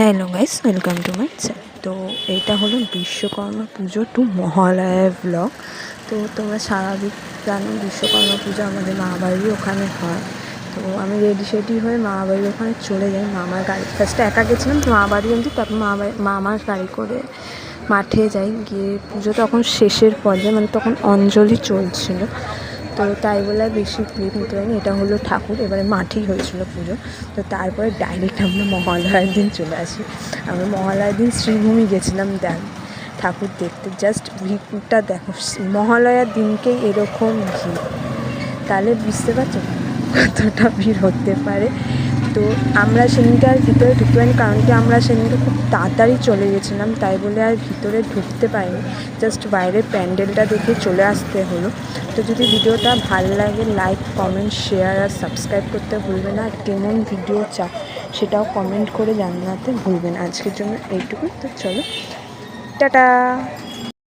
Hello guys, welcome to my channel. তো এটা হলো বিশ্বকর্মা পুজো টু মহালয়া ব্লগ। তো তোমরা স্বাভাবিক জানো বিশ্বকর্মা পুজো আমাদের মামাবাড়ি ওখানে হয়। তো আমি রেডি হয়ে মামাবাড়ির ওখানে চলে যাই। মামার গাড়ি ফার্স্টে একা গেছিলাম, তো মামাবাড়ি অবধি, তারপর মামার গাড়ি করে মাঠে যাই। গিয়ে পুজো তখন শেষের পর্যায়ে, মানে তখন অঞ্জলি চলছিল, তো তাই বলে বেশি ক্লিপ নিতে পারিনি। এটা হলো ঠাকুর, এবারে মাঠেই হয়েছিল পুজো। তো তারপরে ডাইরেক্ট আমরা মহালয়ার দিন চলে আসি। আমরা মহালয়ার দিন শ্রীভূমি গেছিলাম ঠাকুর দেখতে। জাস্ট ভিড়টা দেখো, মহালয়ার দিনকেই এরকম ভিড়, তাহলে বুঝতে পারছো কতটা ভিড় হতে পারে। তো আমরা সেদিনকে আর ভিতরে ঢুকতে পারিনি, কারণ কি আমরা সেদিনকে খুব তাড়াতাড়ি চলে গেছিলাম, তাই বলে আর ভিতরে ঢুকতে পারিনি। জাস্ট বাইরের প্যান্ডেলটা দেখে চলে আসতে হলো। তো যদি ভিডিওটা ভালো লাগে, লাইক, কমেন্ট, শেয়ার আর সাবস্ক্রাইব করতে ভুলবে না। আর কেমন ভিডিও চাও সেটাও কমেন্ট করে জানাতে ভুলবেন। আজকের জন্য এইটুকুই। তো চলো, টাটা।